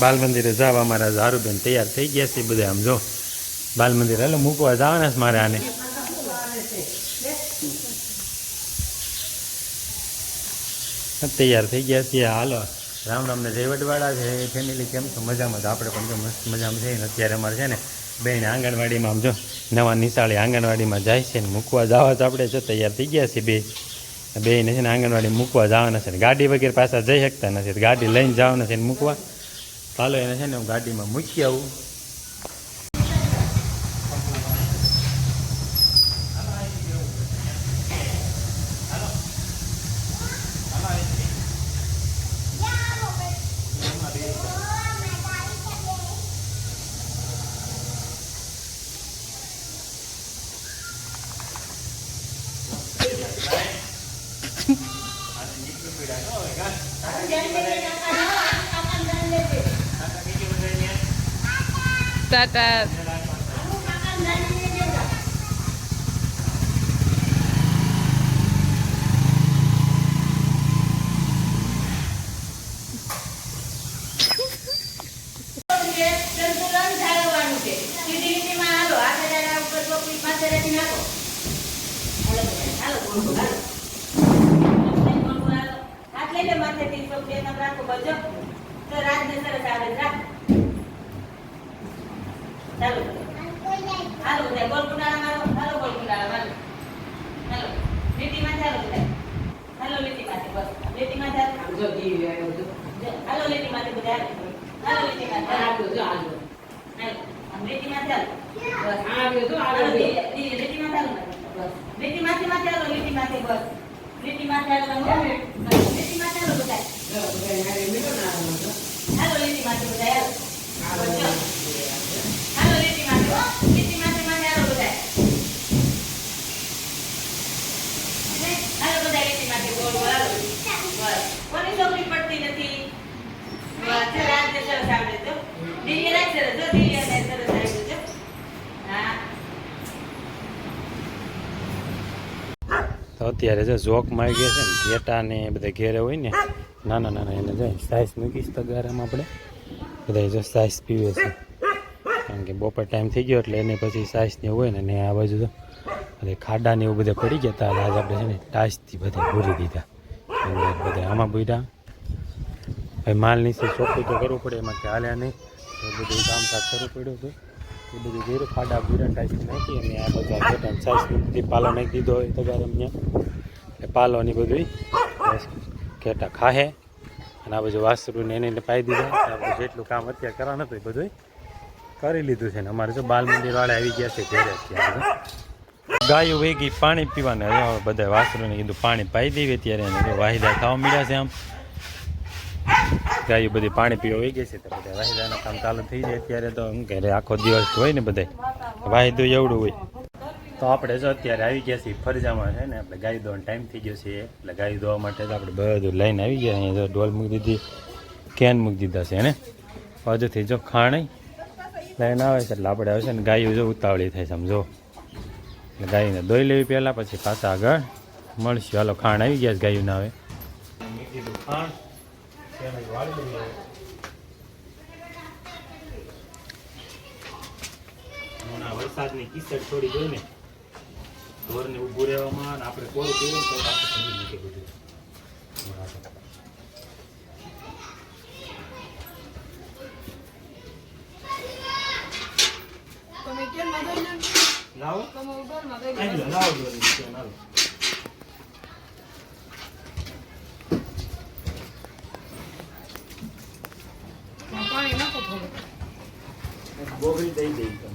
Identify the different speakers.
Speaker 1: બાલ મંદિરે જાવ અમારા ઝારુબેન તૈયાર થઈ ગયા છે બધા. આમ જો બાલ મંદિર એટલે મૂકવા જવાના છે મારે આને. તૈયાર થઈ ગયા છીએ. હાલો રામ રામને જય વડવાળા છે ફેમિલી. કેમ છો? મજામાં. તો આપણે પણ જો મસ્ત મજામાં છે ને. અત્યારે અમારે છે ને બેન આંગણવાડીમાં આમ જો નવા નિશાળે આંગણવાડીમાં જાય છે ને મૂકવા જવા જ આપણે જો તૈયાર થઈ ગયા છીએ. બેને છે ને આંગણવાડી મૂકવા જવાના છે ને ગાડી વગેરે પાછા જઈ શકતા નથી. ગાડી લઈને જવાના છે ને મૂકવા. હાલો એને છે ને હું ગાડીમાં મૂકી આવું.
Speaker 2: Tata.
Speaker 3: હાલો બધા ગોલ કુંડાળા મારો. હાલો ગોલ કુંડાળા મારો. હાલો લીટીમાં ચાલો બધા. હાલો લીટીમાંથી બસ લીટીમાં ચાલો. જો જી આવ્યો જો. હાલો લીટીમાંથી બધા. હાલો લીટીમાં ચાલો. જો હાલો. હાલો લીટીમાં ચાલો. બસ આવ્યો જો હાલો લીટીમાં ચાલો. બસ લીટીમાંથી માં ચાલો. લીટીમાંથી બસ લીટીમાં ચાલો. લીટીમાં ચાલો બધા. હાલો લીટીમાંથી બધા. હાલો હાલો લીટીમાંથી માં ચાલો બધા. હાલો બધા લીટીમાંથી ગોળ ગોળ હાલો. બસ કોની છોકરી પડતી નથી. બસ ચાલ આજે સરસ આવડે તો દિવ્ય રાખ સરસ જો દિવ્ય સરસ આવડે જો. હા
Speaker 1: તો અત્યારે જો જોકમાં આવી ગયા છે ને ઘેટા ને બધા ઘેરે હોય ને નાના નાના એને જાય સાઈઝ મૂકીશ તો ગારામાં આપણે બધા જો સાઈઝ પીવે છે. કારણ કે બપોર ટાઈમ થઈ ગયો એટલે એને પછી સાઈઝ ને હોય ને આ બાજુ તો બધા ખાડા ને એવું બધા પડી ગયા હતા. આજ આપણે છે ને ટાઈસથી બધા ભૂરી દીધા બધા આમાં બુર્યા. ભાઈ માલ નીચે ચોખ્ખું તો કરવું પડે એમાં કે હાલ્યા નહીં. એ બધું કામકાજ કરવું પડ્યું હતું. એ બધું ઘેરું ખાડા ભૂરા ટાઈસથી નાખી અને આ બધા ઘેટા સાઈઝ બધી પાલો નાખી દીધો હોય તો અહીંયા એટલે પાલોની બધું ઘેટા ખાહે. અને આ બધું વાસરું ને એને પાઈ દીધા. આપણે જેટલું કામ અત્યારે કરવાનું હતું એ બધું કરી લીધું છે ને. અમારે જો બાલ મંદિર વાળા આવી ગયા છે ઘેરે. અત્યારે ગાયો વહી ગઈ પાણી પીવાને હવે બધા વાસરુને કીધું પાણી પાઈ દેવી. અત્યારે એને વાહિદા ખાવા મળ્યા છે. આમ ગાયો બધી પાણી પીવા વહી ગઈ છે તો બધા વાહિદાનું કામ ચાલુ થઈ જાય. અત્યારે તો શું કહે આખો દિવસ હોય ને બધા વાહિદું એવડું હોય. તો આપણે જો અત્યારે આવી ગયા છીએ ફરજામાં છે ને. આપણે ગાય ધોવાનો ટાઈમ થઈ ગયો છે એટલે ગાય ધોવા માટે તો આપણે બધું લઈને આવી ગયા. અહીંયા જો ડોલ મૂકી દીધી, કેન મૂકી દીધા છે એને. બાજુથી જો ખાણ લઈને આવે છે એટલે આપણે આવે છે ને ગાયો જો ઉતાવળી થાય છે. સમજો એટલે ગાયને દોઈ લેવી પહેલાં પછી પાછા આગળ મળશું. હાલો ખાણ આવી ગયા છે ગાયોના. હવે મૂકી દીધું ખાણ વાળી લઈએ. હમણાં વરસાદની કિસડ થોડી જોઈ ને ઢોરને ઊભું રહેવામાં અને આપણે કોરું પીવું તો આપણે સમજી મૂકે બધું. લાવો લાવો પાણી નાખો થોડું. ગોગળી દઈ દઈ તો